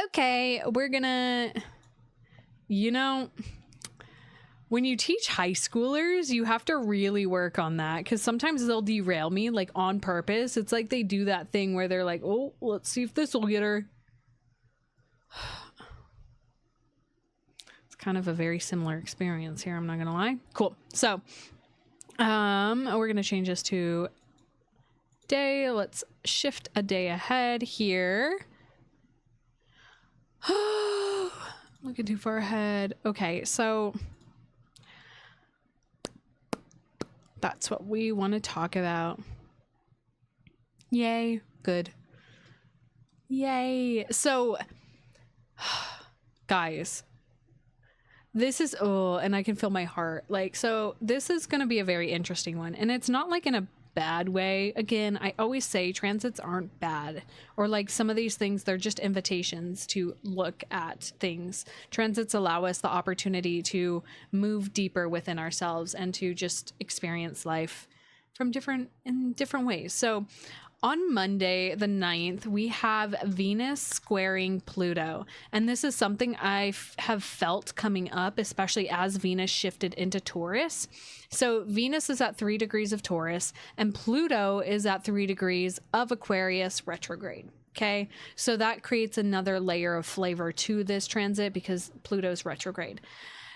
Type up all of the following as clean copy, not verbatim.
Okay, we're gonna, you know, when you teach high schoolers, you have to really work on that, because sometimes they'll derail me, like, on purpose. It's like they do that thing where they're like, oh, let's see if this will get her. It's kind of a very similar experience here, I'm not gonna lie. Cool. So, we're gonna change this to day. Let's shift a day ahead here. Looking too far ahead. Okay, so that's what we want to talk about. Yay. Good. Yay. So, guys, this is, oh, and I can feel my heart. Like, so this is going to be a very interesting one. And it's not like in a bad way. Again, I always say transits aren't bad, or like some of these things, they're just invitations to look at things. Transits allow us the opportunity to move deeper within ourselves and to just experience life from in different ways. So on Monday, the 9th, we have Venus squaring Pluto. And this is something I have felt coming up, especially as Venus shifted into Taurus. So Venus is at 3 degrees of Taurus and Pluto is at 3 degrees of Aquarius retrograde. Okay, so that creates another layer of flavor to this transit because Pluto's retrograde.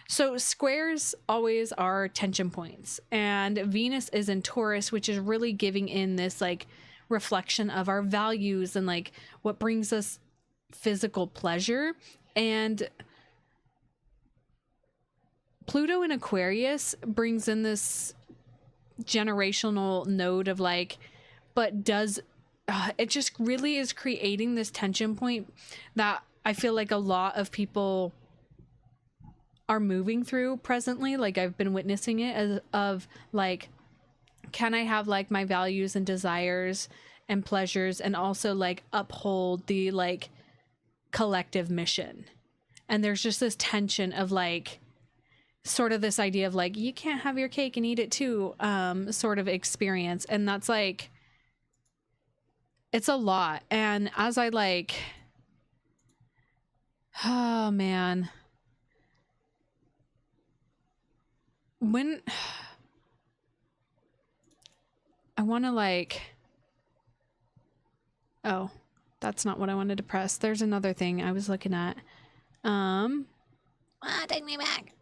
So squares always are tension points, and Venus is in Taurus, which is really giving in this like reflection of our values and like what brings us physical pleasure. And Pluto in Aquarius brings in this generational node of like, but does it just really is creating this tension point that I feel like a lot of people are moving through presently. Like I've been witnessing it as of like, can I have like my values and desires and pleasures and also like uphold the like collective mission? And there's just this tension of like sort of this idea of like, you can't have your cake and eat it too, sort of experience. And that's like, it's a lot. And as I like, oh man, when I want to like, oh, that's not what I wanted to press. There's another thing I was looking at. Take me back.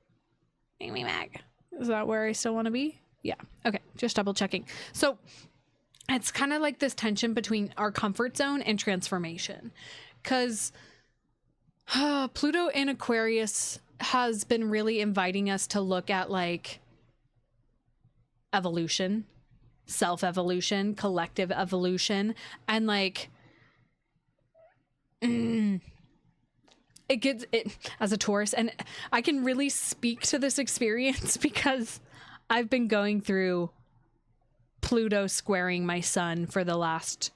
Take me back. Is that where I still want to be? Yeah. Okay. Just double checking. So it's kind of like this tension between our comfort zone and transformation, because Pluto in Aquarius has been really inviting us to look at like evolution, self-evolution, collective evolution, and like it gets it as a Taurus. And I can really speak to this experience because I've been going through Pluto squaring my sun for the last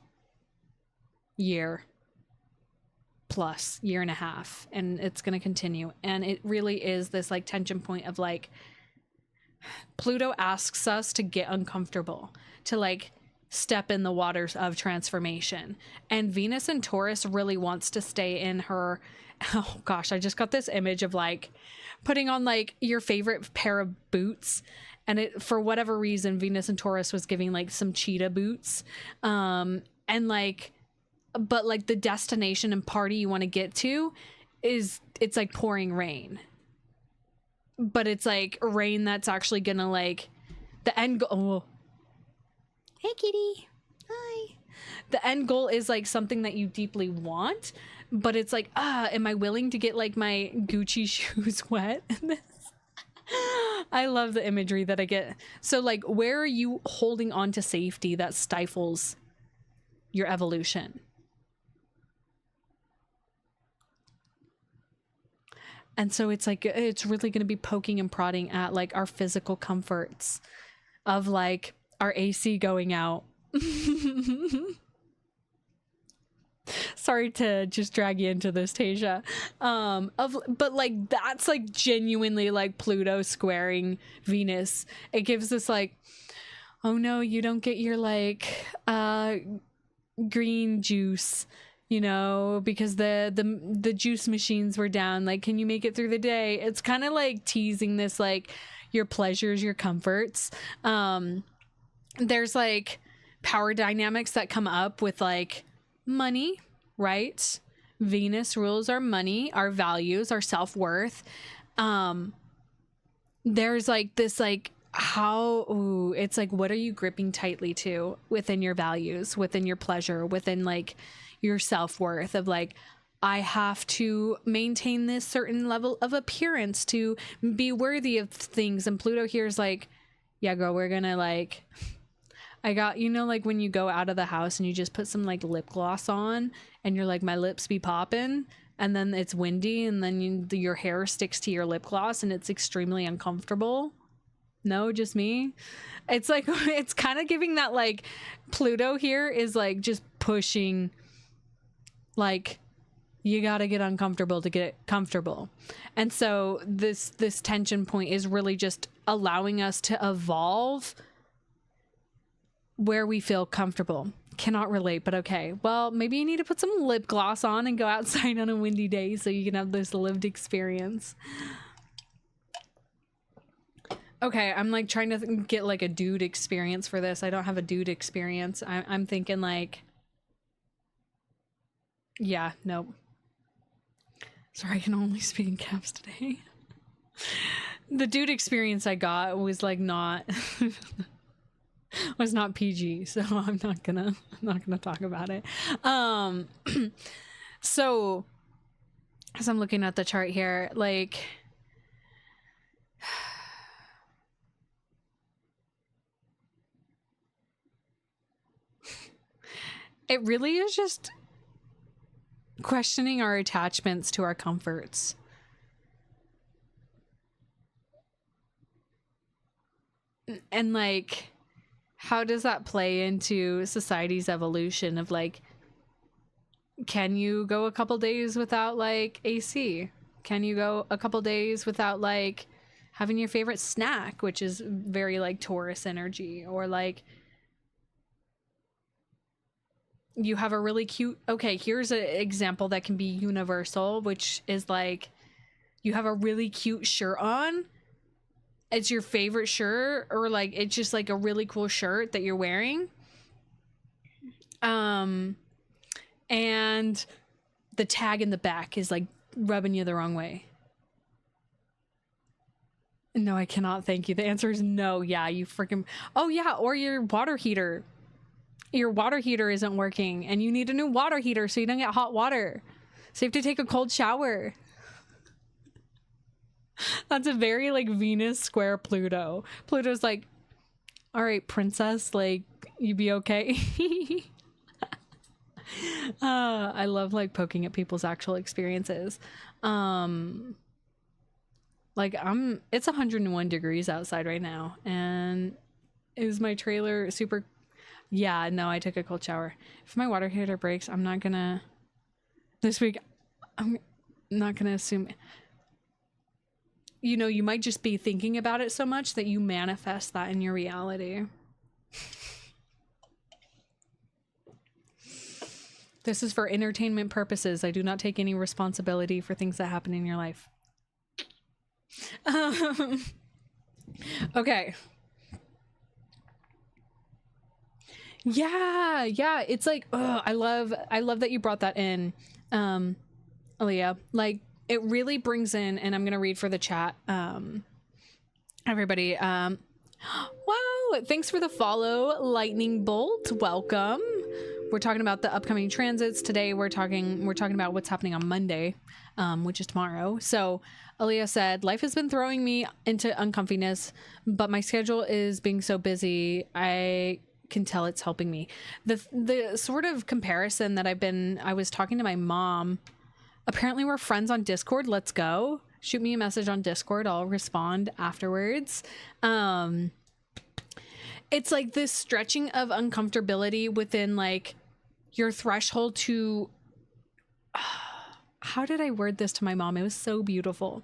year plus, year and a half, and it's going to continue. And it really is this like tension point of like, Pluto asks us to get uncomfortable, to like step in the waters of transformation. And Venus in Taurus really wants to stay in her, oh gosh, I just got this image of like putting on like your favorite pair of boots, and it, for whatever reason, Venus in Taurus was giving like some cheetah boots, and like, but like the destination and party you want to get to is, it's like pouring rain, but it's like rain that's actually gonna like the end goal. Oh. Hey kitty, hi. The end goal is like something that you deeply want, but it's like, am I willing to get like my Gucci shoes wet in this? I love the imagery that I get. So like, where are you holding on to safety that stifles your evolution? And so it's like, it's really going to be poking and prodding at like our physical comforts of like our AC going out. Sorry to just drag you into this, Tasia. But like, that's like genuinely like Pluto squaring Venus. It gives us like, oh no, you don't get your like green juice you know, because the juice machines were down. Like, can you make it through the day? It's kind of like teasing this, like, your pleasures, your comforts. There's like power dynamics that come up with like money, right? Venus rules our money, our values, our self-worth. There's like this, like, it's like, what are you gripping tightly to within your values, within your pleasure, within like your self-worth of like, I have to maintain this certain level of appearance to be worthy of things. And Pluto here is like, yeah, girl, we're gonna like, I got, you know, like when you go out of the house and you just put some like lip gloss on and you're like, my lips be popping, and then it's windy and then your hair sticks to your lip gloss and it's extremely uncomfortable. No, just me. It's like, it's kind of giving that, like, Pluto here is like just pushing, like, you got to get uncomfortable to get comfortable. And so this tension point is really just allowing us to evolve where we feel comfortable. Cannot relate, but okay. Well, maybe you need to put some lip gloss on and go outside on a windy day so you can have this lived experience. Okay, I'm like trying to get like a dude experience for this. I don't have a dude experience. I'm thinking like, yeah, nope. Sorry, I can only speak in caps today. The dude experience I got was like not was not PG, so I'm not gonna talk about it. So as I'm looking at the chart here, like, it really is just questioning our attachments to our comforts. And like, how does that play into society's evolution of like, can you go a couple days without like AC? Can you go a couple days without like having your favorite snack, which is very like Taurus energy? Or like, you have a really cute, okay, here's an example that can be universal, which is like, you have a really cute shirt on. It's your favorite shirt, or like, it's just like a really cool shirt that you're wearing. And the tag in the back is like rubbing you the wrong way. No, I cannot thank you. The answer is no. Yeah, you freaking, oh yeah, or your water heater. Your water heater isn't working and you need a new water heater so you don't get hot water. So you have to take a cold shower. That's a very like Venus square Pluto. Pluto's like, all right, princess, like, you be okay. I love like poking at people's actual experiences. Like it's 101 degrees outside right now, and is my trailer super? Yeah, no, I took a cold shower. If my water heater breaks, I'm not gonna, this week, I'm not gonna assume, you know, you might just be thinking about it so much that you manifest that in your reality. This is for entertainment purposes. I do not take any responsibility for things that happen in your life. Okay. Yeah, it's like, oh, I love that you brought that in, Aaliyah. Like, it really brings in, and I'm gonna read for the chat, everybody. Wow, thanks for the follow, Lightning Bolt. Welcome. We're talking about the upcoming transits today. We're talking about what's happening on Monday, which is tomorrow. So Aaliyah said, life has been throwing me into uncomfiness, but my schedule is being so busy. I can tell it's helping me. The sort of comparison that I was talking to my mom. Apparently we're friends on Discord. Let's go. Shoot me a message on Discord. I'll respond afterwards. It's like this stretching of uncomfortability within like your threshold to, how did I word this to my mom? It was so beautiful.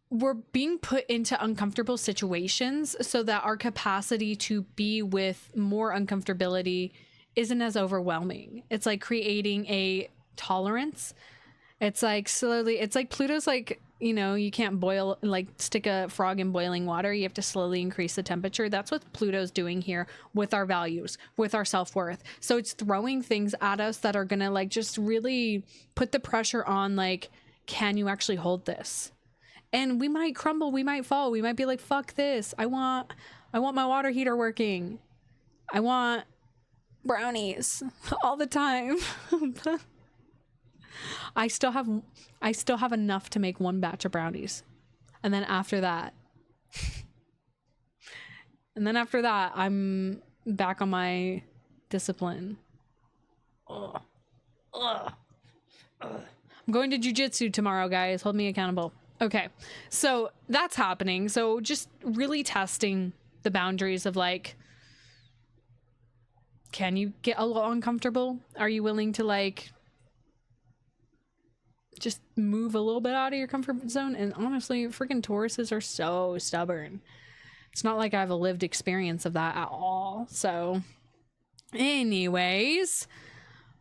We're being put into uncomfortable situations so that our capacity to be with more uncomfortability isn't as overwhelming. It's like creating a tolerance. It's like slowly, it's like Pluto's like, you know, you can't boil, like stick a frog in boiling water. You have to slowly increase the temperature. That's what Pluto's doing here with our values, with our self-worth. So it's throwing things at us that are gonna like just really put the pressure on, like, can you actually hold this? And we might crumble, we might fall, we might be like, fuck this. I want my water heater working. I want brownies all the time. I still have enough to make one batch of brownies. And then after that, I'm back on my discipline. Ugh. Ugh. Ugh. I'm going to jujitsu tomorrow, guys. Hold me accountable. Okay, so that's happening. So just really testing the boundaries of like, can you get a little uncomfortable? Are you willing to like just move a little bit out of your comfort zone? And honestly, freaking Tauruses are so stubborn. It's not like I have a lived experience of that at all. So anyways,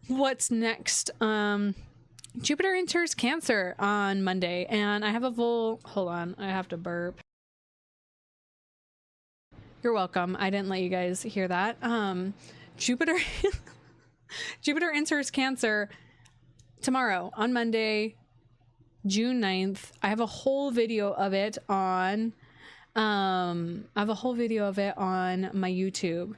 what's next? Jupiter enters Cancer on Monday, and I have a full, hold on, I have to burp. You're welcome. I didn't let you guys hear that. Jupiter Jupiter enters Cancer tomorrow on Monday, June 9th. I have a whole video of it on my YouTube.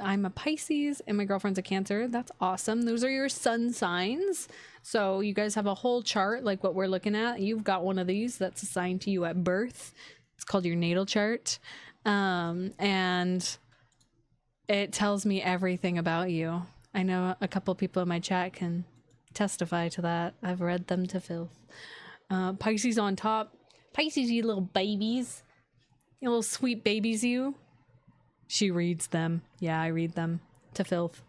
I'm a Pisces and my girlfriend's a Cancer. That's awesome. Those are your sun signs. So you guys have a whole chart like what we're looking at. You've got one of these that's assigned to you at birth. It's called your natal chart. And it tells me everything about you. I know a couple people in my chat can testify to that. I've read them to filth. Pisces on top. Pisces, you little babies. You little sweet babies, you. She reads them. Yeah, I read them to filth.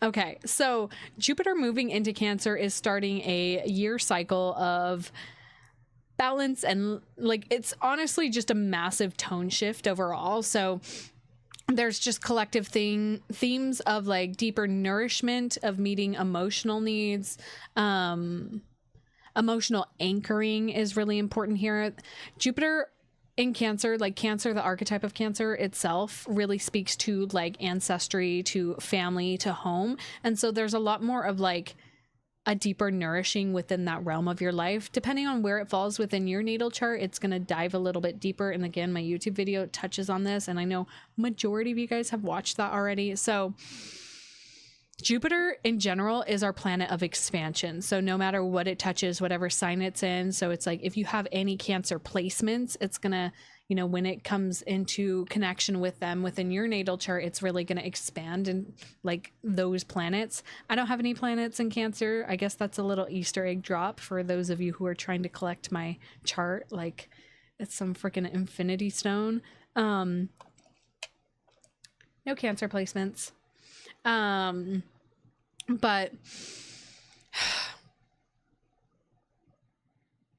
Okay, so Jupiter moving into Cancer is starting a year cycle of balance, and like it's honestly just a massive tone shift overall. So there's just collective themes of like deeper nourishment, of meeting emotional needs. Emotional anchoring is really important here. Jupiter in Cancer, like Cancer, the archetype of Cancer itself really speaks to like ancestry, to family, to home. And so there's a lot more of like a deeper nourishing within that realm of your life. Depending on where it falls within your natal chart, it's going to dive a little bit deeper. And again, my YouTube video touches on this, and I know majority of you guys have watched that already. So Jupiter in general is our planet of expansion. So no matter what it touches, whatever sign it's in. So it's like if you have any Cancer placements, it's going to, you know, when it comes into connection with them within your natal chart, it's really going to expand in like those planets. I don't have any planets in Cancer. I guess that's a little Easter egg drop for those of you who are trying to collect my chart. Like it's some freaking infinity stone. No Cancer placements. But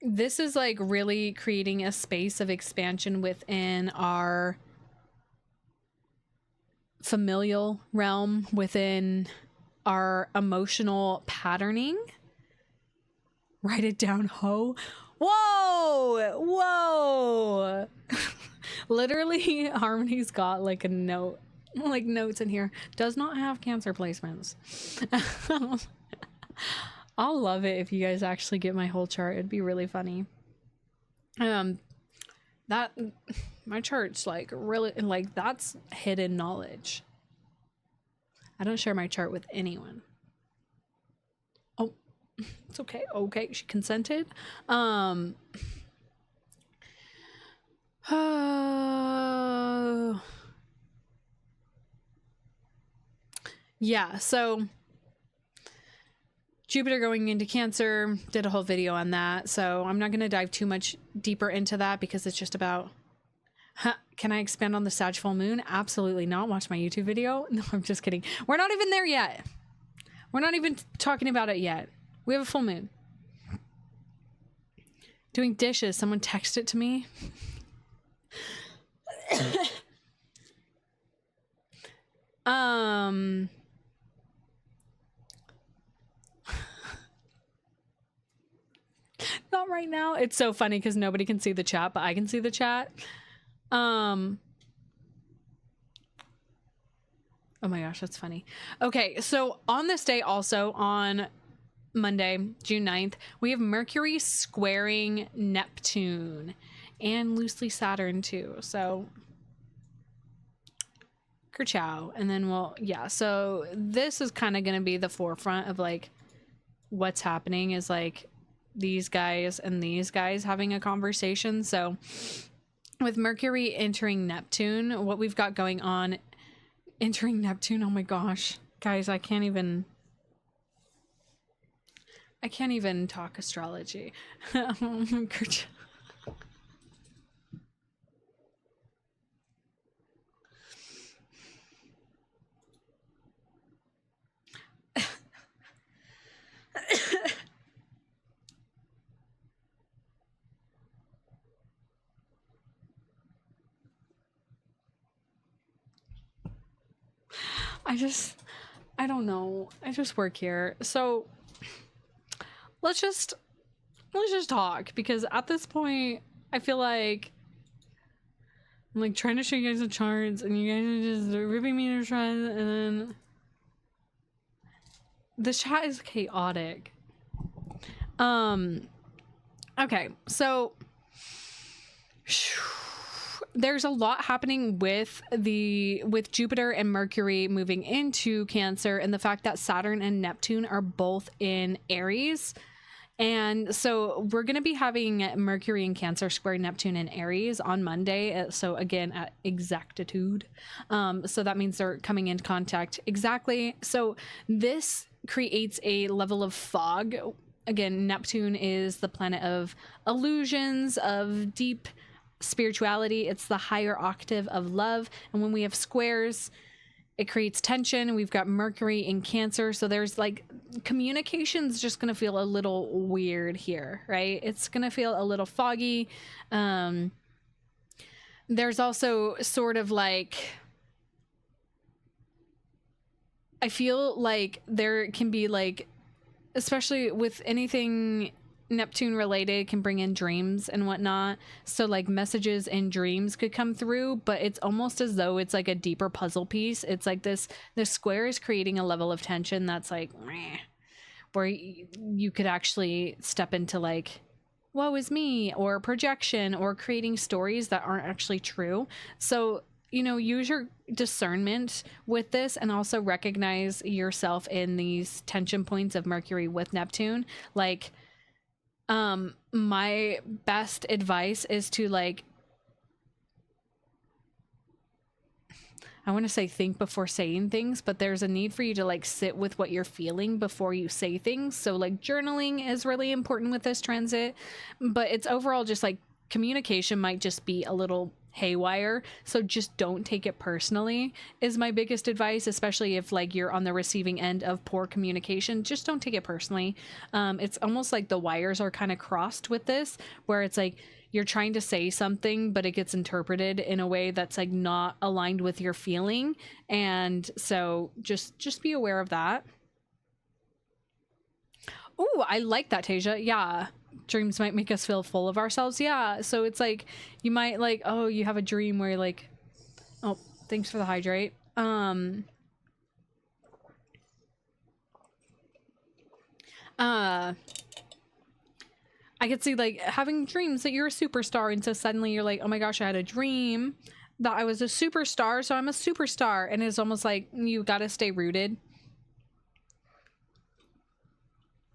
this is like really creating a space of expansion within our familial realm, within our emotional patterning. Write it down, ho. Whoa. Literally, Harmony's got like a note, like notes in here. Does not have Cancer placements. I'll love it if you guys actually get my whole chart. It'd be really funny. That my chart's like really like that's hidden knowledge. I don't share my chart with anyone. Oh, it's okay. Okay, she consented. Yeah, so Jupiter going into Cancer, did a whole video on that. So I'm not going to dive too much deeper into that because it's just about, can I expand on the Sag Full Moon? Absolutely not. Watch my YouTube video. No, I'm just kidding. We're not even there yet. We're not even talking about it yet. We have a full moon. Doing dishes. Someone texted it to me. Not right now. It's so funny because nobody can see the chat, but I can see the chat. Oh my gosh, that's funny. Okay, so on this day also, on Monday, June 9th, we have Mercury squaring Neptune and loosely Saturn too. So kerchow. And then yeah, so this is kind of going to be the forefront of like what's happening is like these guys and these guys having a conversation. So with Mercury entering Neptune, what we've got going on entering Neptune, oh my gosh, guys, I can't even talk astrology. I don't know. I just work here. So let's just talk, because at this point I feel like I'm like trying to show you guys the charts and you guys are just ripping me to shreds, and then the chat is chaotic. Okay, so there's a lot happening with Jupiter and Mercury moving into Cancer, and the fact that Saturn and Neptune are both in Aries. And so we're going to be having Mercury in Cancer square Neptune in Aries on Monday. So again, at exactitude. So that means they're coming into contact exactly. So this creates a level of fog. Again, Neptune is the planet of illusions, of deep spirituality. It's the higher octave of love. And when we have squares, it creates tension. We've got Mercury in Cancer, so there's like communication's just gonna feel a little weird here, right? It's gonna feel a little foggy. There's also sort of like, I feel like there can be like, especially with anything Neptune related, can bring in dreams and whatnot. So like messages and dreams could come through, but it's almost as though it's like a deeper puzzle piece. It's like this square is creating a level of tension that's like meh, where you could actually step into like woe is me, or projection, or creating stories that aren't actually true. So, you know, use your discernment with this, and also recognize yourself in these tension points of Mercury with Neptune. Like, my best advice is to like, I want to say think before saying things, but there's a need for you to like sit with what you're feeling before you say things. So like journaling is really important with this transit, but it's overall just like communication might just be a little haywire. So just don't take it personally is my biggest advice, especially if like you're on the receiving end of poor communication. Just don't take it personally. It's almost like the wires are kind of crossed with this, where it's like you're trying to say something, but it gets interpreted in a way that's like not aligned with your feeling. And so just be aware of that. Oh, I like that, Tasia. Yeah. Dreams might make us feel full of ourselves. Yeah. So it's like, you might like, oh, you have a dream where you're like, oh, thanks for the hydrate. I could see like having dreams that you're a superstar, and so suddenly you're like, oh my gosh, I had a dream that I was a superstar, so I'm a superstar. And it's almost like you gotta stay rooted.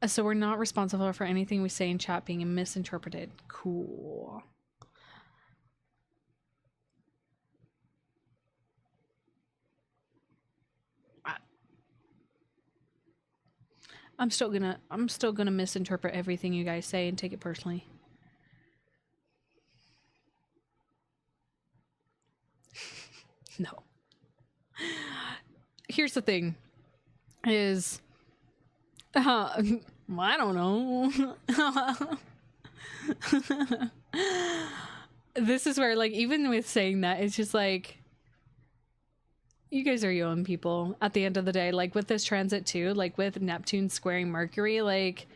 So we're not responsible for anything we say in chat being misinterpreted. Cool. I'm still gonna misinterpret everything you guys say and take it personally. No. Here's the thing is, I don't know. This is where like, even with saying that, it's just like, You guys are your own people at the end of the day. Like with this transit too, like with Neptune squaring Mercury, like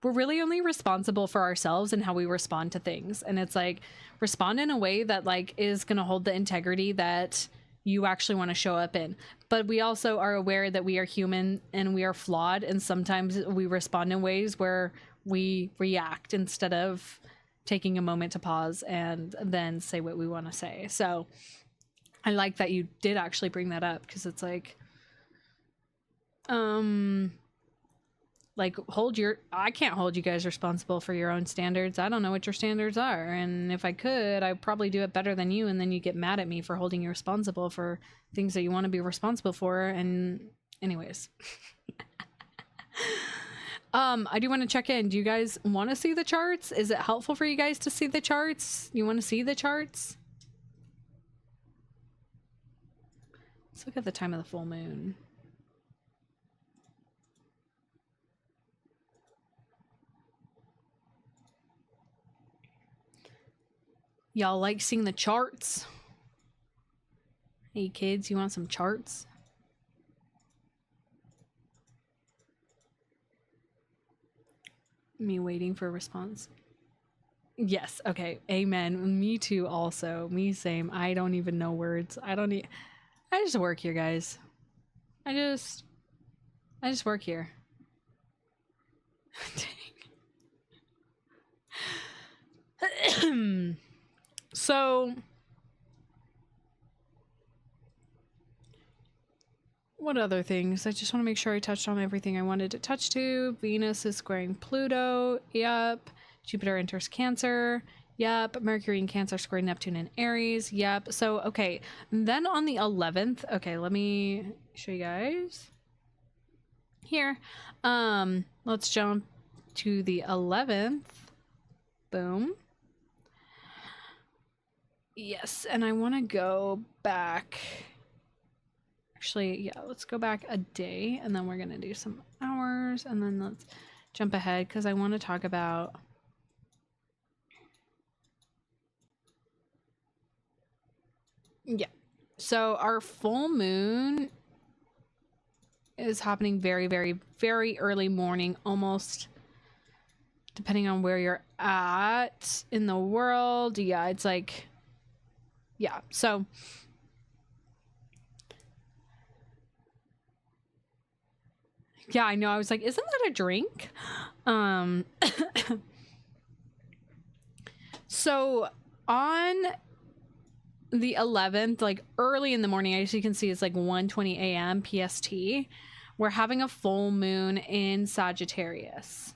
we're really only responsible for ourselves and how we respond to things. And it's like respond in a way that like is going to hold the integrity that you actually want to show up in. But we also are aware that we are human and we are flawed. And sometimes we respond in ways where we react instead of taking a moment to pause and then say what we want to say. So I like that you did actually bring that up, because it's like I can't hold you guys responsible for your own standards. I don't know what your standards are, and if I could, I'd probably do it better than you, and then you get mad at me for holding you responsible for things that you want to be responsible for. And anyways. I do want to check in. Do you guys want to see the charts? Is it helpful for you guys to see the charts? You want to see the charts? Let's look at the time of the full moon. Y'all like seeing the charts? Hey kids, you want some charts? Me waiting for a response. Yes, okay. Amen. Me too also. Me same. I don't even know words. I just work here, guys. I just work here. Dang. So what other things? I just want to make sure I touched on everything I wanted to touch to. Venus is squaring Pluto. Yep. Jupiter enters Cancer. Yep. Mercury in Cancer squaring Neptune in Aries. Yep. So, okay. Then on the 11th, okay, let me show you guys here. Let's jump to the 11th. Boom. Yes. And I want to go back. Actually, yeah, let's go back a day, and then we're going to do some hours, and then let's jump ahead because I want to talk about so our full moon is happening very, very, very early morning, almost depending on where you're at in the world. Yeah, it's like, yeah, so yeah, I know. I was like, isn't that a drink? So on the 11th, like early in the morning, as you can see, it's like 1:20 a.m. PST. We're having a full moon in Sagittarius.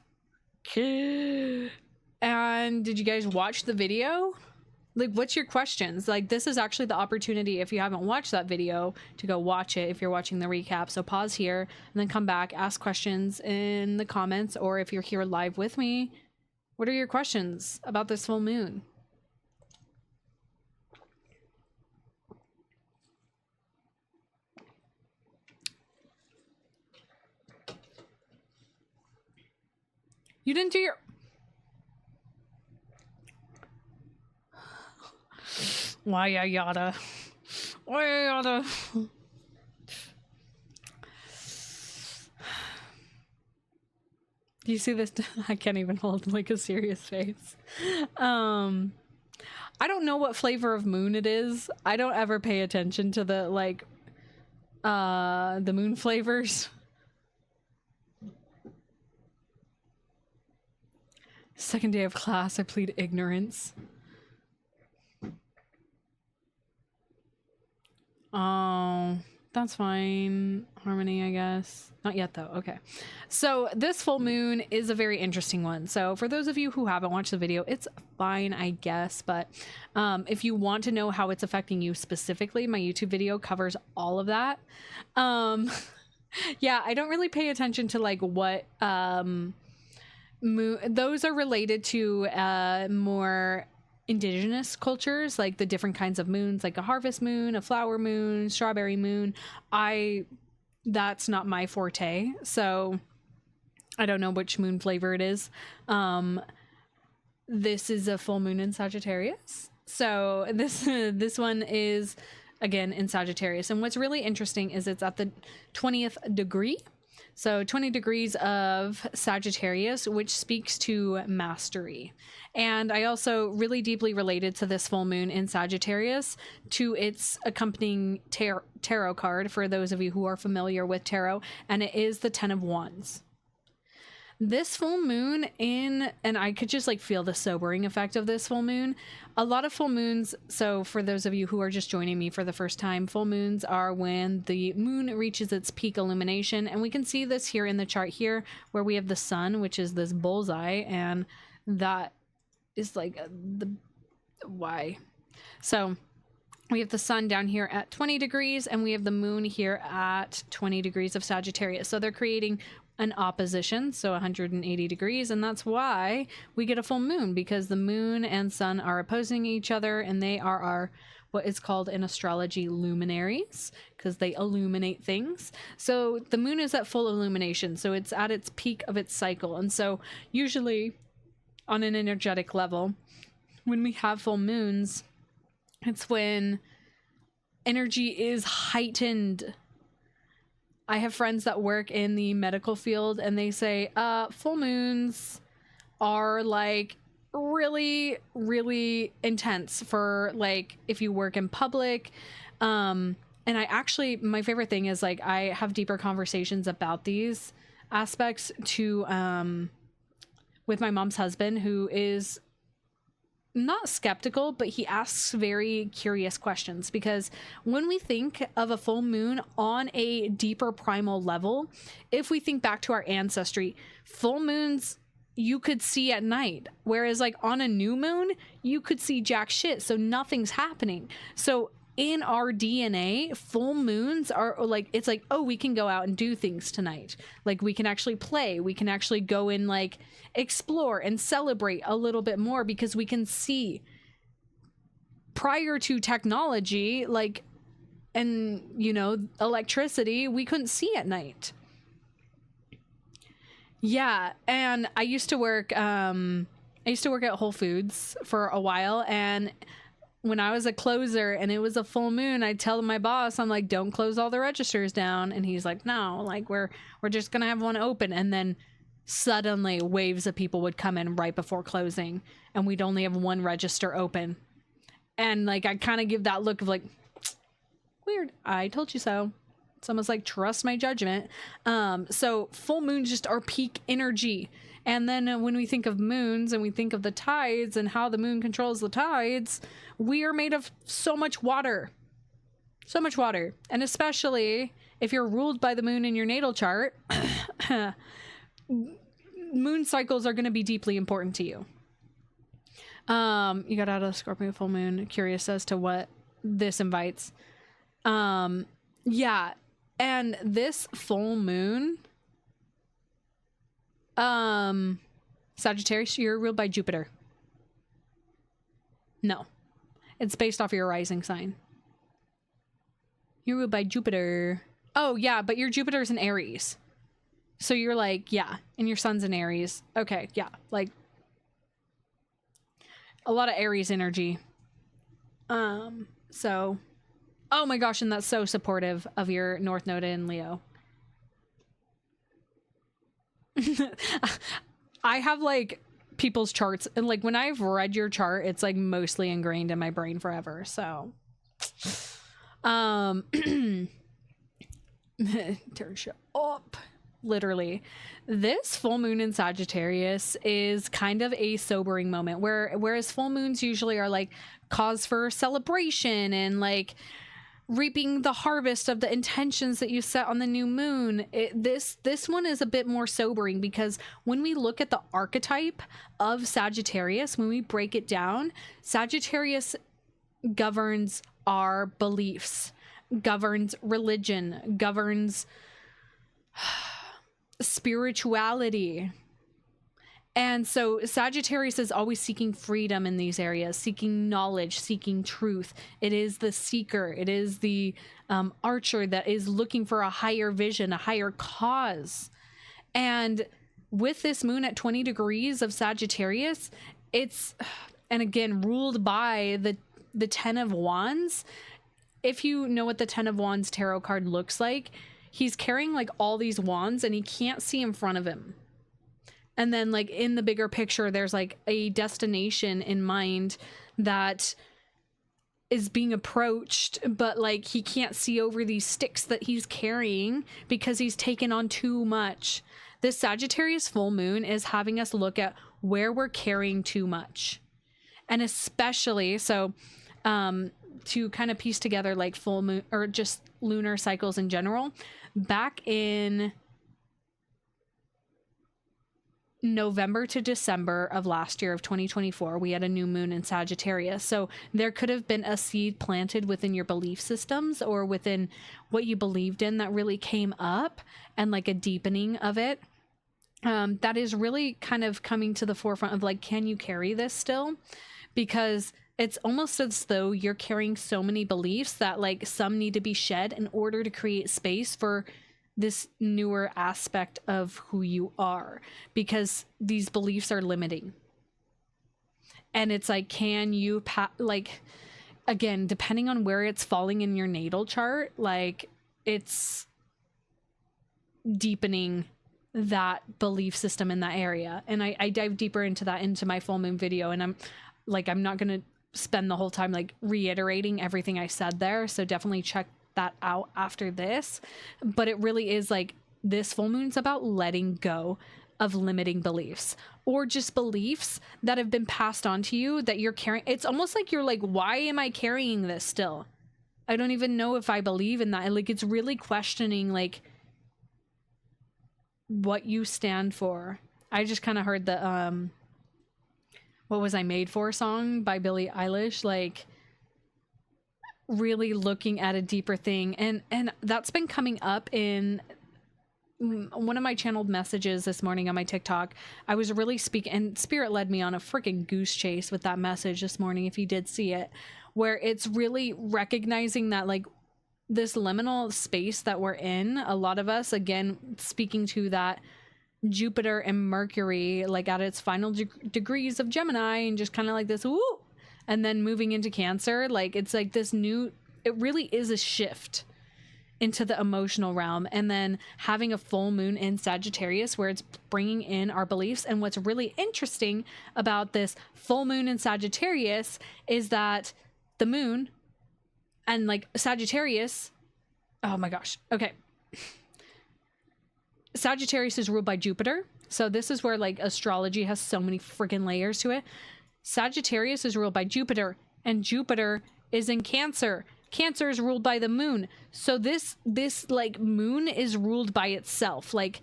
And did you guys watch the video? Like, what's your questions? Like, this is actually the opportunity, if you haven't watched that video, to go watch it if you're watching the recap. So pause here and then come back, ask questions in the comments, or if you're here live with me, what are your questions about this full moon? You didn't do your... Why yada? Why yada? Do you see this? I can't even hold like a serious face. I don't know what flavor of moon it is. I don't ever pay attention to the like the moon flavors. Second day of class, I plead ignorance. Oh, that's fine. Harmony, I guess. Not yet, though. Okay. So this full moon is a very interesting one. So for those of you who haven't watched the video, it's fine, I guess. But if you want to know how it's affecting you specifically, my YouTube video covers all of that. Yeah, I don't really pay attention to like what moon. Those are related to more indigenous cultures, like the different kinds of moons, like a harvest moon, a flower moon, strawberry moon. That's not my forte, so I don't know which moon flavor it is. This is a full moon in Sagittarius, so this one is again in Sagittarius. And what's really interesting is it's at the 20th degree. So 20 degrees of Sagittarius, which speaks to mastery. And I also really deeply related to this full moon in Sagittarius to its accompanying tarot card, for those of you who are familiar with tarot, and it is the 10 of Wands. This full moon and I could just like feel the sobering effect of this full moon. A lot of full moons, so for those of you who are just joining me for the first time, full moons are when the moon reaches its peak illumination. And we can see this here in the chart here, where we have the sun, which is this bullseye, and that is like the why. So we have the sun down here at 20 degrees, and we have the moon here at 20 degrees of Sagittarius. So they're creating an opposition, so 180 degrees, and that's why we get a full moon, because the moon and sun are opposing each other, and they are our what is called in astrology luminaries, because they illuminate things. So the moon is at full illumination, so it's at its peak of its cycle. And so usually on an energetic level, when we have full moons, it's when energy is heightened. I have friends that work in the medical field, and they say full moons are like really, really intense for like if you work in public. And I actually, my favorite thing is like I have deeper conversations about these aspects to with my mom's husband, who is not skeptical, but he asks very curious questions, because when we think of a full moon on a deeper primal level, if we think back to our ancestry, full moons you could see at night, whereas like on a new moon you could see jack shit, so nothing's happening. So in our DNA, full moons are like, it's like, oh, we can go out and do things tonight. Like we can actually play, we can actually go and like explore and celebrate a little bit more, because we can see. Prior to technology, like, and you know, electricity, we couldn't see at night. Yeah, and I used to work at Whole Foods for a while, and when I was a closer and it was a full moon, I'd tell my boss, I'm like, don't close all the registers down. And he's like, no, like we're just gonna have one open. And then suddenly waves of people would come in right before closing, and we'd only have one register open. And like I kind of give that look of like, weird, I told you so. It's almost like trust my judgment. So full moons just are peak energy. And then when we think of moons and we think of the tides and how the moon controls the tides, we are made of so much water. So much water. And especially if you're ruled by the moon in your natal chart, moon cycles are going to be deeply important to you. You got out of Scorpio full moon. Curious as to what this invites. Yeah. And this full moon, Sagittarius, you're ruled by Jupiter. No, it's based off your rising sign. You're ruled by Jupiter. Oh yeah, but your Jupiter's in Aries. So you're like, yeah, and your sun's in Aries. Okay, yeah, like a lot of Aries energy. So, oh my gosh, and that's so supportive of your North Node in Leo. I have like people's charts, and like when I've read your chart, it's like mostly ingrained in my brain forever. So turn shit up. Literally, this full moon in Sagittarius is kind of a sobering moment, whereas full moons usually are like cause for celebration and like reaping the harvest of the intentions that you set on the new moon. This one is a bit more sobering, because when we look at the archetype of Sagittarius, when we break it down, Sagittarius governs our beliefs, governs religion, governs spirituality. And so Sagittarius is always seeking freedom in these areas, seeking knowledge, seeking truth. It is the seeker. It is the archer that is looking for a higher vision, a higher cause. And with this moon at 20 degrees of Sagittarius, it's, and again, ruled by the 10 of Wands, if you know what the Ten of Wands tarot card looks like, he's carrying like all these wands and he can't see in front of him. And then like in the bigger picture, there's like a destination in mind that is being approached, but like he can't see over these sticks that he's carrying because he's taken on too much. This Sagittarius full moon is having us look at where we're carrying too much. And especially, so to kind of piece together like full moon or just lunar cycles in general, back in November to December of last year of 2024, we had a new moon in Sagittarius. So there could have been a seed planted within your belief systems or within what you believed in that really came up, and like a deepening of it. That is really kind of coming to the forefront of like, can you carry this still? Because it's almost as though you're carrying so many beliefs that like some need to be shed in order to create space for this newer aspect of who you are, because these beliefs are limiting. And it's like, can you like, again, depending on where it's falling in your natal chart, like it's deepening that belief system in that area. And I dive deeper into that into my full moon video, and I'm not gonna spend the whole time like reiterating everything I said there, so definitely check that out after this. But it really is like, this full moon's about letting go of limiting beliefs, or just beliefs that have been passed on to you that you're carrying. It's almost like you're like, why am I carrying this still? I don't even know if I believe in that. Like, it's really questioning like what you stand for. I just kind of heard the What Was I Made For song by Billie Eilish, like really looking at a deeper thing. And that's been coming up in one of my channeled messages this morning on my TikTok. I was really speaking, and Spirit led me on a freaking goose chase with that message this morning, if you did see it, where it's really recognizing that like this liminal space that we're in, a lot of us, again, speaking to that Jupiter and Mercury, like at its final degrees of Gemini, and just kind of like this, woo, and then moving into Cancer, like it's like this new, it really is a shift into the emotional realm. And then having a full moon in Sagittarius where it's bringing in our beliefs. And what's really interesting about this full moon in Sagittarius is that the moon and like Sagittarius, oh my gosh, okay. Sagittarius is ruled by Jupiter. So this is where like astrology has so many freaking layers to it. Sagittarius is ruled by Jupiter, and Jupiter is in Cancer. Cancer is ruled by the moon. So this like moon is ruled by itself. Like,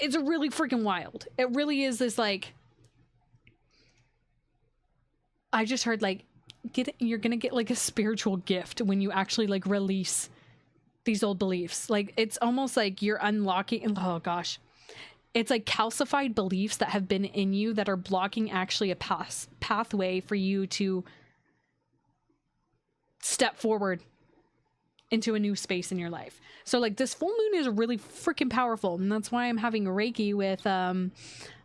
it's really freaking wild. It really is this like, I just heard like, you're gonna get like a spiritual gift when you actually like release these old beliefs. Like, it's almost like you're unlocking, oh gosh, it's like calcified beliefs that have been in you that are blocking actually a pathway for you to step forward into a new space in your life. So like this full moon is really freaking powerful, and that's why I'm having Reiki with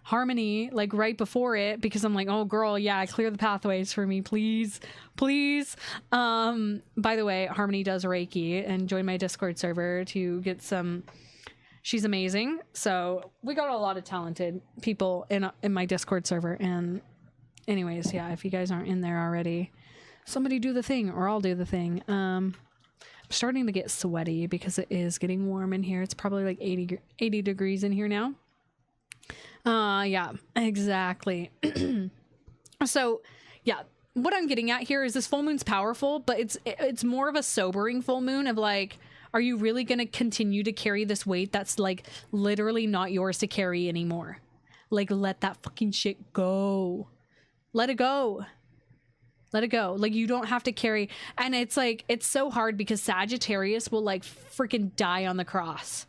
Harmony like right before it, because I'm like, oh girl, yeah, clear the pathways for me, please. By the way, Harmony does Reiki, and join my Discord server to get some. She's amazing. So we got a lot of talented people in my Discord server. And anyways, yeah, if you guys aren't in there already, somebody do the thing, or I'll do the thing. I'm starting to get sweaty because it is getting warm in here. It's probably like 80 degrees in here now. Yeah, exactly. So yeah, what I'm getting at here is this full moon's powerful, but it's more of a sobering full moon of like, are you really going to continue to carry this weight that's like literally not yours to carry anymore? Like, let that fucking shit go. Let it go. Let it go. Like, you don't have to carry. And it's like, it's so hard because Sagittarius will like freaking die on the cross.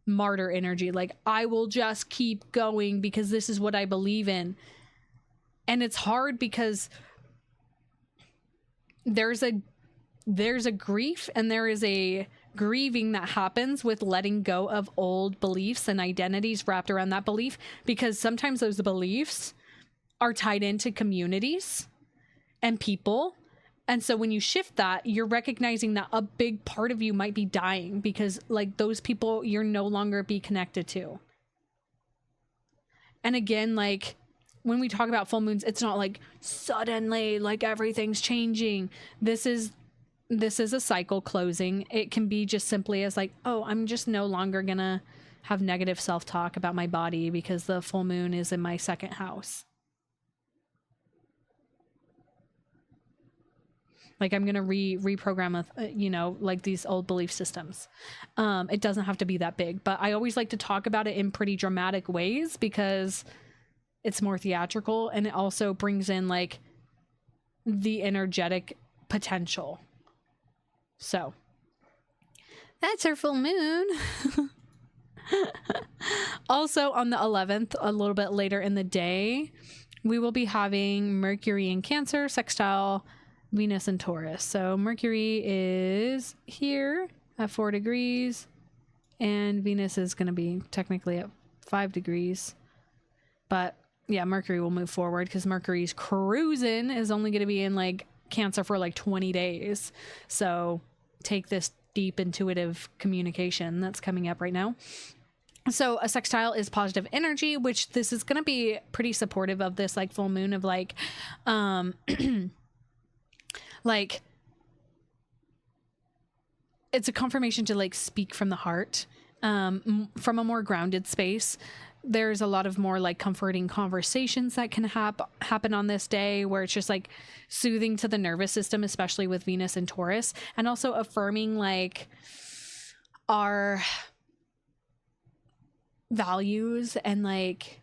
Martyr energy. Like, I will just keep going because this is what I believe in. And it's hard because there's a grief and there is a grieving that happens with letting go of old beliefs and identities wrapped around that belief, because sometimes those beliefs are tied into communities and people And so when you shift that, you're recognizing that a big part of you might be dying because like those people you're no longer be connected to. And again, like when we talk about full moons, it's not like suddenly like everything's changing. This is a cycle closing. It can be just simply as like, oh, I'm just no longer gonna have negative self-talk about my body because the full moon is in my second house. Like I'm going to reprogram, you know, like these old belief systems. It doesn't have to be that big, but I always like to talk about it in pretty dramatic ways because it's more theatrical and it also brings in like the energetic potential. So that's our full moon. Also on the 11th, a little bit later in the day, we will be having Mercury in Cancer, sextile Venus and Taurus. So Mercury is here at 4 degrees and Venus is going to be technically at 5 degrees. But yeah, Mercury will move forward because Mercury's cruising is only going to be in like Cancer for like 20 days. So take this deep intuitive communication that's coming up right now. So a sextile is positive energy, which this is going to be pretty supportive of this like full moon of like, like it's a confirmation to like speak from the heart, from a more grounded space. There's a lot of more like comforting conversations that can happen on this day where it's just like soothing to the nervous system, especially with Venus and Taurus, and also affirming like our values and like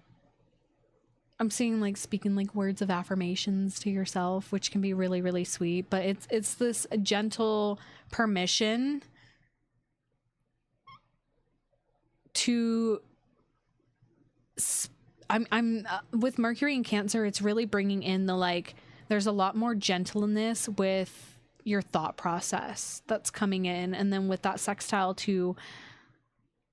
I'm seeing like speaking like words of affirmations to yourself, which can be really, really sweet, but it's this gentle permission to I'm with Mercury in Cancer, it's really bringing in the like there's a lot more gentleness with your thought process that's coming in, and then with that sextile to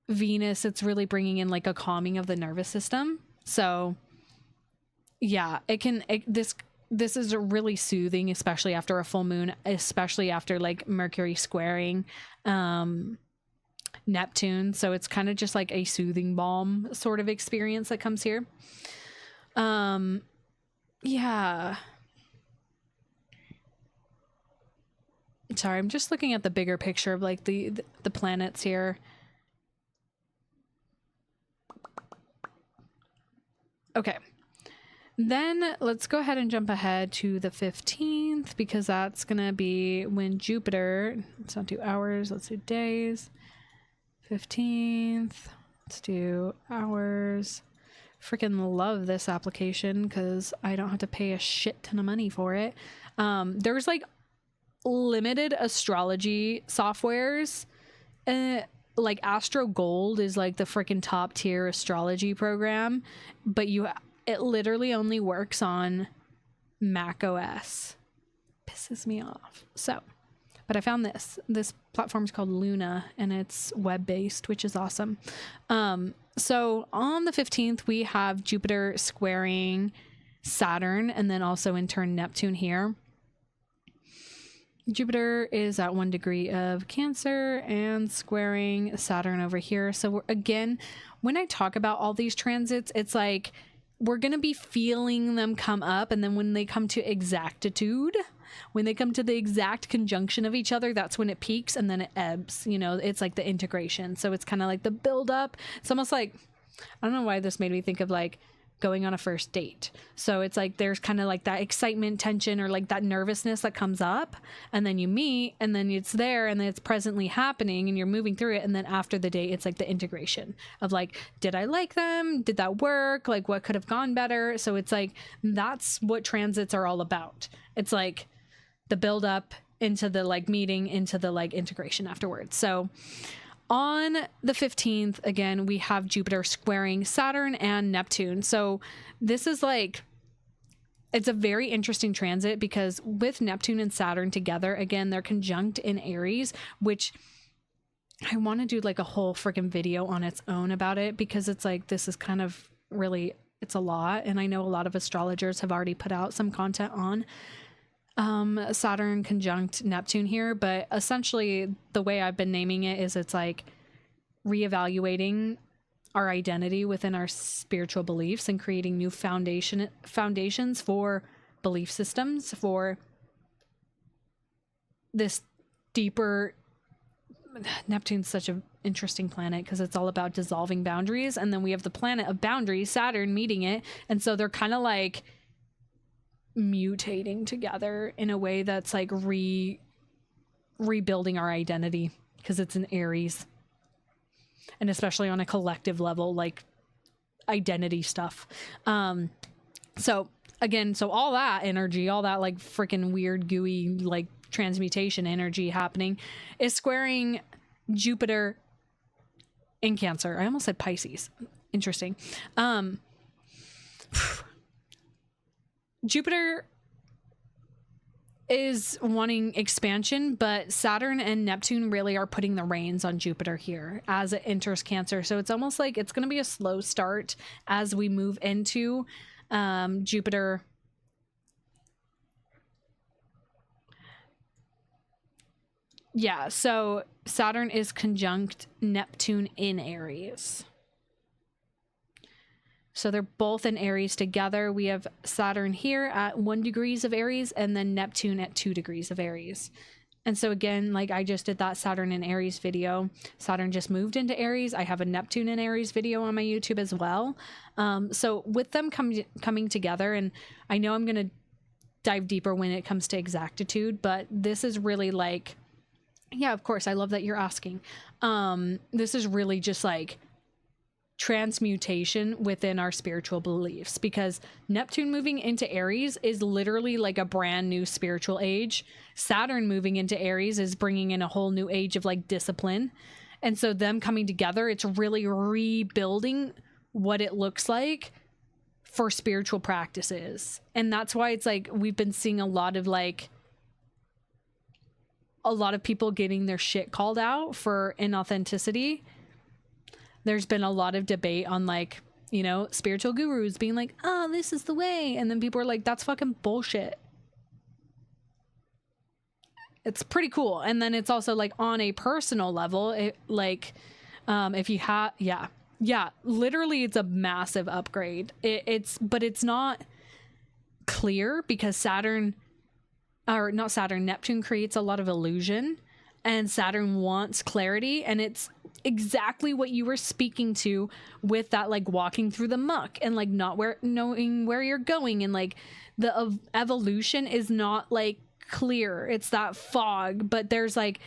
Venus, it's really bringing in like a calming of the nervous system. So yeah, this is really soothing, especially after a full moon, especially after like Mercury squaring Neptune. So it's kind of just like a soothing balm sort of experience that comes here. Yeah. Sorry, I'm just looking at the bigger picture of like the planets here. Okay. Then let's go ahead and jump ahead to the 15th because that's going to be when Jupiter, let's not do hours, let's do days. 15th, let's do hours. Freaking love this application because I don't have to pay a shit ton of money for it. There's like limited astrology softwares. Like Astro Gold is like the freaking top tier astrology program, but it literally only works on Mac OS. Pisses me off. So, but I found this platform is called Luna and it's web-based, which is awesome. So on the 15th, we have Jupiter squaring Saturn and then also in turn Neptune here. Jupiter is at 1 degree of Cancer and squaring Saturn over here. So again, when I talk about all these transits, it's like we're going to be feeling them come up. And then when they come to exactitude, when they come to the exact conjunction of each other, that's when it peaks and then it ebbs. You know, it's like the integration. So it's kind of like the build up. It's almost like, I don't know why this made me think of like going on a first date. So it's like there's kind of like that excitement, tension, or like that nervousness that comes up, and then you meet and then it's there and then it's presently happening and you're moving through it, and then after the date it's like the integration of like, did I like them, did that work, like what could have gone better. So it's like that's what transits are all about. It's like the build up into the like meeting into the like integration afterwards. So on the 15th, again, we have Jupiter squaring Saturn and Neptune. So this is like, it's a very interesting transit because with Neptune and Saturn together, again, they're conjunct in Aries, which I want to do like a whole freaking video on its own about it because it's like, this is kind of really, it's a lot. And I know a lot of astrologers have already put out some content on Saturn conjunct Neptune here, but essentially the way I've been naming it is it's like reevaluating our identity within our spiritual beliefs and creating new foundations for belief systems, for this deeper. Neptune's such an interesting planet because it's all about dissolving boundaries, and then we have the planet of boundaries, Saturn, meeting it, and so they're kind of like mutating together in a way that's like rebuilding our identity because it's in Aries, and especially on a collective level, like identity stuff. So again, so all that energy, all that like freaking weird gooey like transmutation energy happening is squaring Jupiter in Cancer. I almost said Pisces. Interesting. Jupiter is wanting expansion, but Saturn and Neptune really are putting the reins on Jupiter here as it enters Cancer. So it's almost like it's going to be a slow start as we move into Jupiter. Yeah, so Saturn is conjunct Neptune in Aries. So they're both in Aries together. We have Saturn here at 1 degrees of Aries and then Neptune at 2 degrees of Aries. And so again, like I just did that Saturn in Aries video. Saturn just moved into Aries. I have a Neptune in Aries video on my YouTube as well. So with them coming together, and I know I'm going to dive deeper when it comes to exactitude, but this is really like, yeah, of course, I love that you're asking. This is really just like transmutation within our spiritual beliefs, because Neptune moving into Aries is literally like a brand new spiritual age. Saturn moving into Aries is bringing in a whole new age of like discipline. And so them coming together, it's really rebuilding what it looks like for spiritual practices. And that's why it's like we've been seeing a lot of people getting their shit called out for inauthenticity. There's been a lot of debate on like, you know, spiritual gurus being like, oh, this is the way. And then people are like, that's fucking bullshit. It's pretty cool. And then it's also like on a personal level, if you have, yeah, literally it's a massive upgrade. But it's not clear because Neptune creates a lot of illusion, and Saturn wants clarity, and it's exactly what you were speaking to with that, like walking through the muck and like not knowing where you're going, and like the evolution is not like clear. It's that fog, but there's like,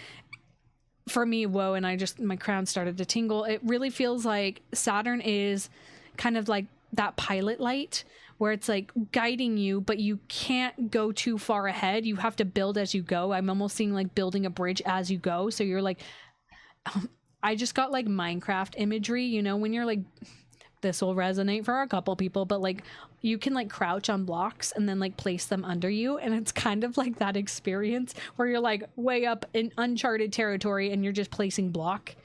for me, whoa, and my crown started to tingle. It really feels like Saturn is kind of like that pilot light where it's like guiding you, but you can't go too far ahead. You have to build as you go. I'm almost seeing like building a bridge as you go. So you're like, I just got like Minecraft imagery, you know, when you're like, this will resonate for a couple people, but like you can like crouch on blocks and then like place them under you. And it's kind of like that experience where you're like way up in uncharted territory and you're just placing block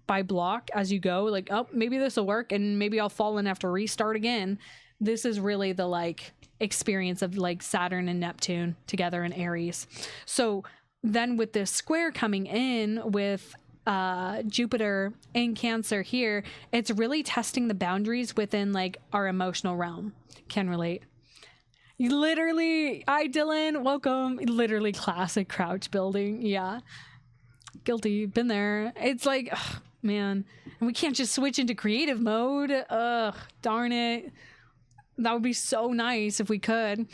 by block as you go. Like, oh, maybe this will work and maybe I'll fall and have to restart again. This is really the like experience of like Saturn and Neptune together in Aries. So then with this square coming in with Jupiter in Cancer here, it's really testing the boundaries within like our emotional realm. Can relate. Literally, hi Dylan, welcome. Literally classic crouch building. Yeah, guilty, been there. It's like, ugh, man, and we can't just switch into creative mode. Ugh, darn it. That would be so nice if we could.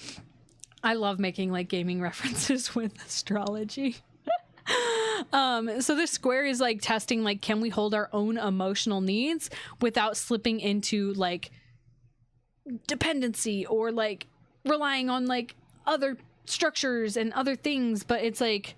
I love making like gaming references with astrology. So this square is like testing, like, can we hold our own emotional needs without slipping into like dependency or like relying on like other structures and other things. But it's like,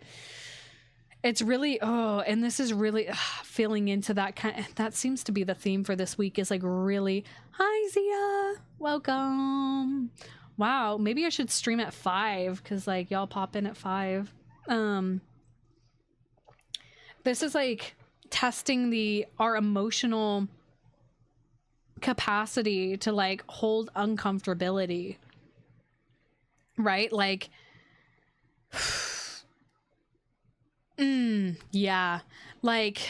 it's really, and this is really feeling into that that seems to be the theme for this week, is like really, hi Zia, welcome. Wow, maybe I should stream at 5 because like y'all pop in at 5. This is like testing our emotional capacity to like hold uncomfortability, right? Like Yeah. Like,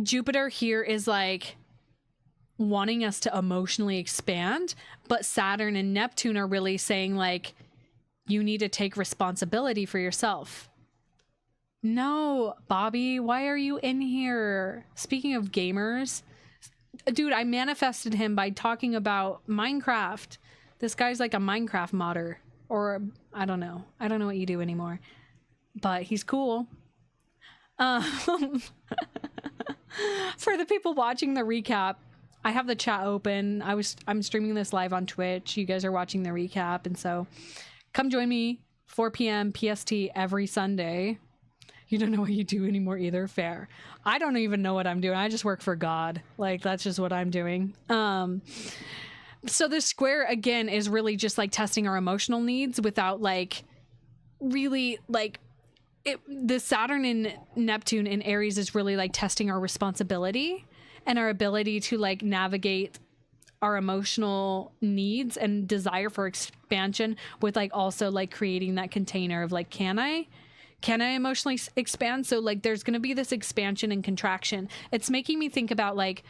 Jupiter here is like wanting us to emotionally expand, but Saturn and Neptune are really saying like, you need to take responsibility for yourself. No, Bobby, why are you in here? Speaking of gamers, dude, I manifested him by talking about Minecraft. This guy's like a Minecraft modder, or I don't know what you do anymore, but he's cool. For the people watching the recap, I have the chat open. I'm streaming this live on Twitch. You guys are watching the recap, and so come join me 4 p.m. PST every Sunday. You don't know what you do anymore either. Fair. I don't even know what I'm doing. I just work for God. Like, that's just what I'm doing. So this square again is really just like testing our emotional needs without like really like the Saturn and Neptune in Aries is really like testing our responsibility and our ability to like navigate our emotional needs and desire for expansion with like also like creating that container of like, can I emotionally expand? So like there's going to be this expansion and contraction. It's making me think about like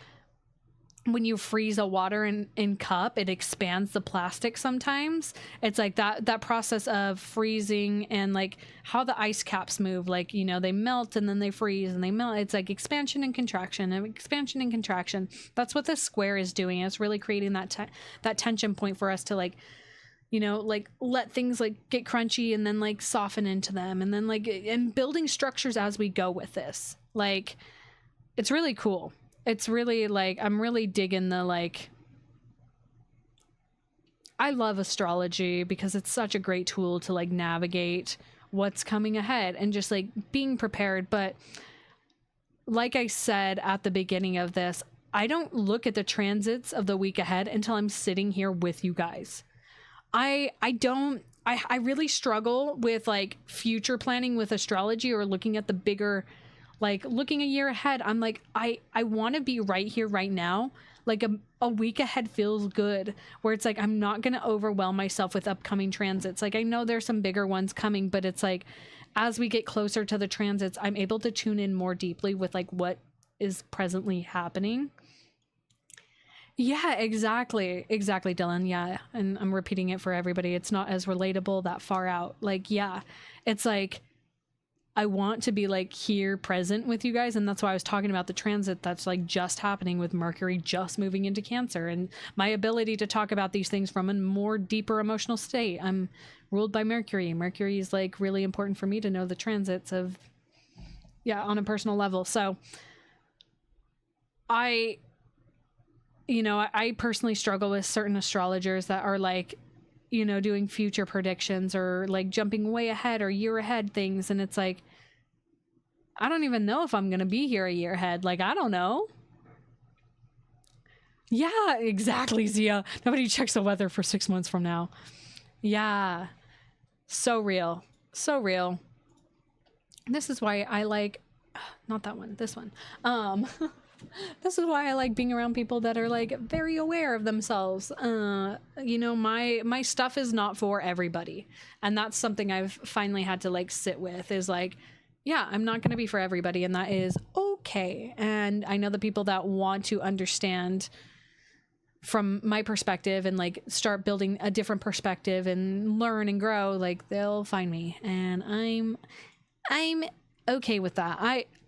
when you freeze a water in cup, it expands the plastic sometimes. It's like that process of freezing and like how the ice caps move, like, you know, they melt and then they freeze and they melt. It's like expansion and contraction and expansion and contraction. That's what this square is doing. It's really creating that tension point for us to like, you know, like let things like get crunchy and then like soften into them and then like and building structures as we go with this. Like, it's really cool. It's really like, I'm really digging the like, I love astrology because it's such a great tool to like navigate what's coming ahead and just like being prepared. But like I said at the beginning of this, I don't look at the transits of the week ahead until I'm sitting here with you guys. I really struggle with like future planning with astrology or looking at the bigger, like looking a year ahead. I'm like, I want to be right here, right now. Like a week ahead feels good where it's like, I'm not going to overwhelm myself with upcoming transits. Like, I know there's some bigger ones coming, but it's like, as we get closer to the transits, I'm able to tune in more deeply with like what is presently happening. Yeah, exactly, Dylan. Yeah, and I'm repeating it for everybody. It's not as relatable that far out. Like, yeah, it's like, I want to be like here present with you guys. And that's why I was talking about the transit that's like just happening with Mercury just moving into Cancer and my ability to talk about these things from a more deeper emotional state. I'm ruled by Mercury. Mercury is like really important for me to know the transits of, yeah, on a personal level. So I personally struggle with certain astrologers that are like, you know, doing future predictions or like jumping way ahead or year ahead things. And it's like, I don't even know if I'm going to be here a year ahead. Like, I don't know. Yeah, exactly, Zia. Nobody checks the weather for 6 months from now. Yeah. So real. So real. This is why I like, not that one, this one. This is why I like being around people that are like very aware of themselves. You know, my stuff is not for everybody. And that's something I've finally had to like sit with is like, yeah, I'm not going to be for everybody. And that is okay. And I know the people that want to understand from my perspective and like start building a different perspective and learn and grow, like they'll find me. And I'm okay with that.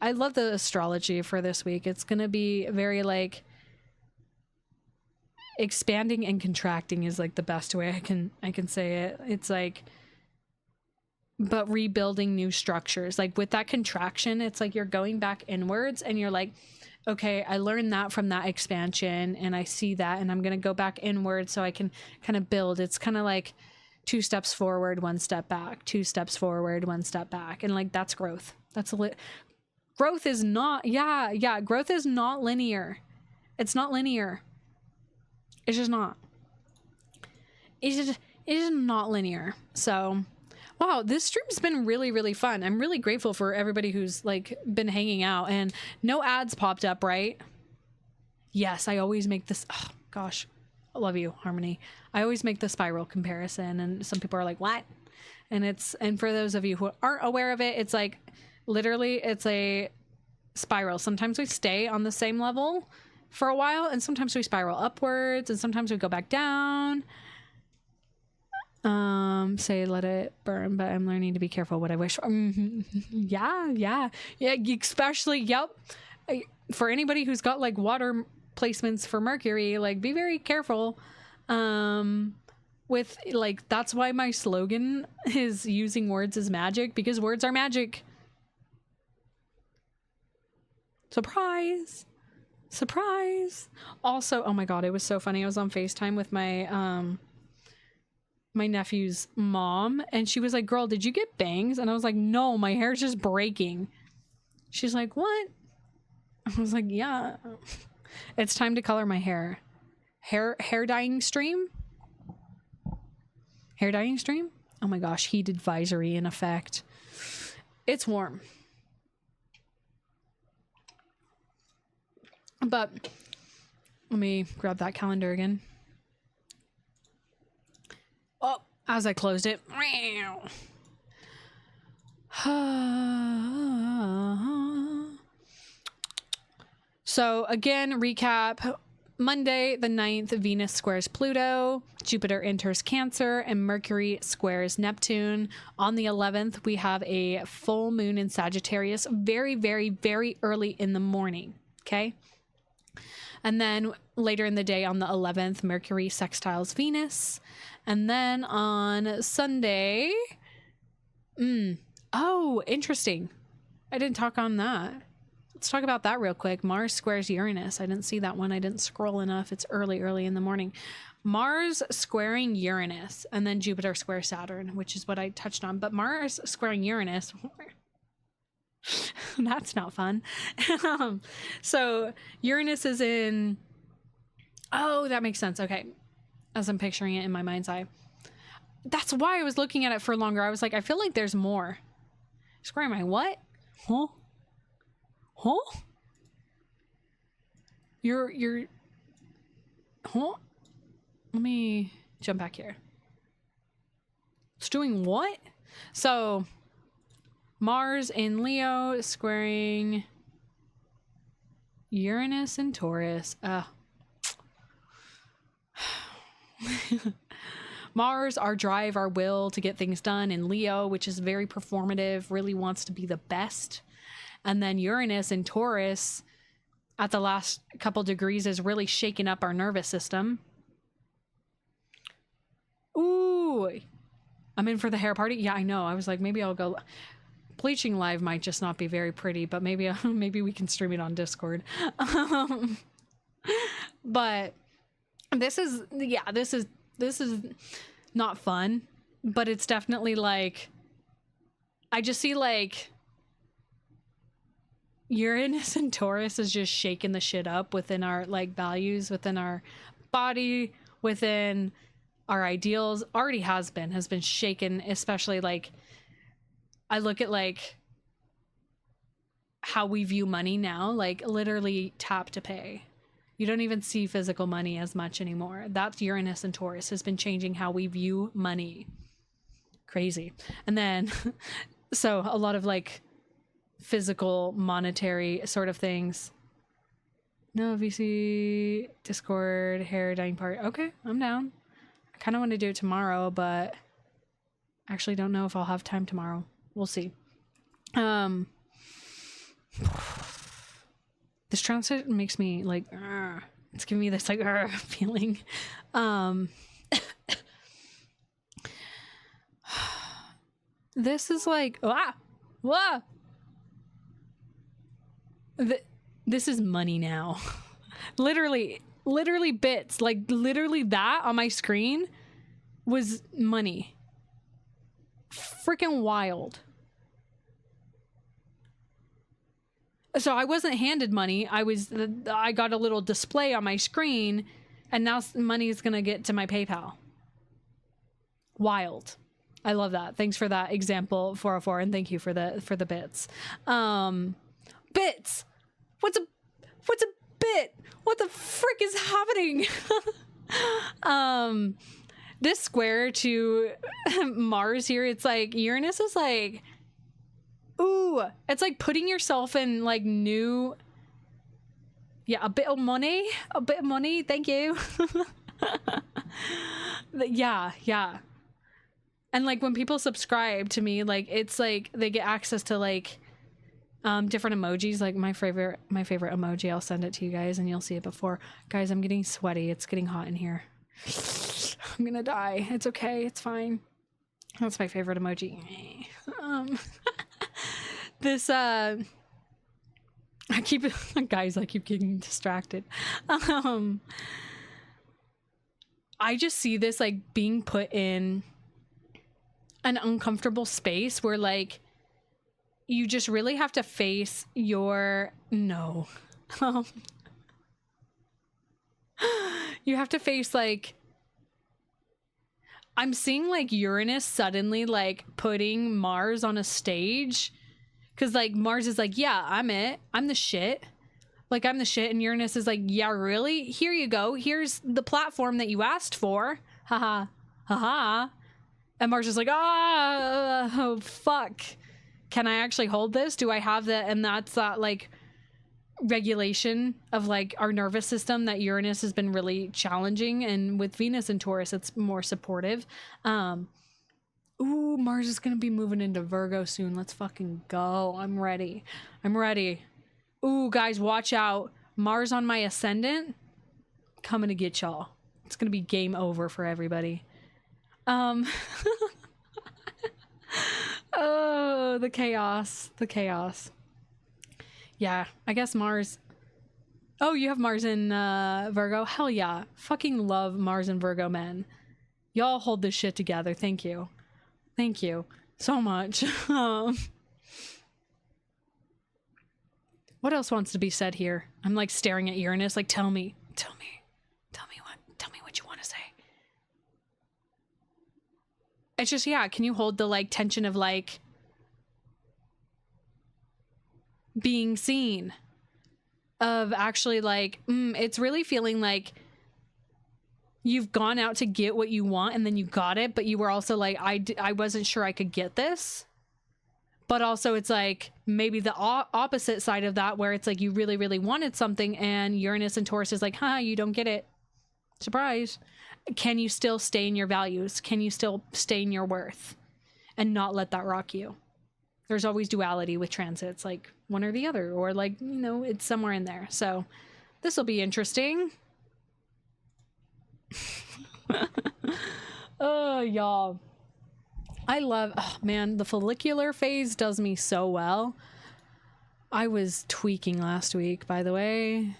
I love the astrology for this week. It's gonna be very like expanding and contracting is like the best way I can say it. It's like, but rebuilding new structures. Like with that contraction, it's like you're going back inwards and you're like, okay, I learned that from that expansion and I see that and I'm gonna go back inward so I can kind of build. It's kind of like 2 steps forward, 1 step back, 2 steps forward, 1 step back. And like, that's growth. That's growth is not, growth is not linear. It's not linear. It's just not. It is not linear. So, wow, this stream's been really, really fun. I'm really grateful for everybody who's like been hanging out and no ads popped up, right? Yes, I always make this, oh gosh, I love you, Harmony. I always make the spiral comparison and some people are like, what? And for those of you who aren't aware of it, it's like literally it's a spiral. Sometimes we stay on the same level for a while, and sometimes we spiral upwards, and sometimes we go back down. Say let it burn, but I'm learning to be careful what I wish for. Yeah, especially, yep. For anybody who's got like water placements for Mercury, like be very careful. With like, that's why my slogan is using words as magic, because words are magic. Surprise. Also, oh my god, it was so funny. I was on FaceTime with my my nephew's mom, and she was like, girl, did you get bangs? And I was like, no, my hair's just breaking. She's like, what? I was like, yeah, it's time to color my hair. Hair dyeing stream. Oh my gosh, heat advisory in effect. It's warm. But let me grab that calendar again. Oh, as I closed it. So again, recap. Monday the 9th, Venus squares Pluto, Jupiter enters Cancer, and Mercury squares Neptune. On the 11th, we have a full moon in Sagittarius, very, very, very early in the morning. Okay. And then later in the day on the 11th, Mercury sextiles Venus. And then on Sunday, oh, interesting. I didn't talk on that. Let's talk about that real quick. Mars squares Uranus. I didn't see that one. I didn't scroll enough. It's early in the morning. Mars squaring Uranus, and then Jupiter squares Saturn, which is what I touched on. But Mars squaring Uranus, that's not fun. So Uranus is in, oh, that makes sense. Okay. As I'm picturing it in my mind's eye. That's why I was looking at it for longer. I was like, I feel like there's more. Squaring my what? Huh? You're huh? Let me jump back here. It's doing what? So Mars in Leo squaring Uranus and Taurus. Mars, our drive, our will to get things done in Leo, which is very performative, really wants to be the best. And then Uranus and Taurus at the last couple degrees is really shaking up our nervous system. Ooh, I'm in for the hair party. Yeah, I know. I was like, maybe I'll go. Bleaching live might just not be very pretty, but maybe we can stream it on Discord. But this is not fun, but it's definitely like, I just see like Uranus and Taurus is just shaking the shit up within our like values, within our body, within our ideals. Already has been shaken, especially like I look at like how we view money now, like literally tap to pay. You don't even see physical money as much anymore. That's Uranus and Taurus has been changing how we view money. Crazy. And then so a lot of like physical monetary sort of things. No VC, Discord, hair dyeing party. Okay, I'm down. I kind of want to do it tomorrow, but I actually don't know if I'll have time tomorrow. We'll see. This transit makes me like, it's giving me this like feeling. This is like, this is money now. literally bits, like literally that on my screen was money. Freaking wild. So I wasn't handed money. I got a little display on my screen, and now money is gonna get to my PayPal. Wild. I love that. Thanks for that example, 404, and thank you for the bits. Bits. What's a bit? What the frick is happening? this square to Mars here, it's like Uranus is like, ooh, it's like putting yourself in like new, yeah, a bit of money, thank you. Yeah. And like when people subscribe to me, like it's like they get access to like different emojis. Like my favorite emoji, I'll send it to you guys and you'll see it before. Guys, I'm getting sweaty. It's getting hot in here. I'm gonna die. It's okay. It's fine. That's my favorite emoji. This I keep getting distracted. I just see this like being put in an uncomfortable space where like you just really have to face your you have to face like, I'm seeing like Uranus suddenly like putting Mars on a stage, because like Mars is like, yeah, I'm the shit, like I'm the shit, and Uranus is like, yeah, really, here you go, here's the platform that you asked for, haha, haha. And Mars is like, oh fuck, can I actually hold this? Do I have that? And that's that like regulation of like our nervous system that Uranus has been really challenging, and with Venus and Taurus it's more supportive. Ooh, Mars is gonna be moving into Virgo soon. Let's fucking go. I'm ready. Ooh, guys, watch out. Mars on my ascendant coming to get y'all. It's gonna be game over for everybody. Oh, the chaos. Yeah, I guess Mars. Oh, you have Mars in Virgo? Hell yeah. Fucking love Mars and Virgo men. Y'all hold this shit together. Thank you so much. What else wants to be said here? I'm like staring at Uranus like, tell me what you want to say. It's just, yeah, can you hold the like tension of like being seen, of actually like it's really feeling like you've gone out to get what you want and then you got it, but you were also like, I wasn't sure I could get this. But also it's like maybe the opposite side of that, where it's like you really, really wanted something and Uranus and Taurus is like, you don't get it. Surprise. Can you still stay in your values? Can you still stay in your worth and not let that rock you? There's always duality with transits, like one or the other, or like, you know, it's somewhere in there. So this will be interesting. Oh, y'all. Oh man, the follicular phase does me so well. I was tweaking last week, by the way.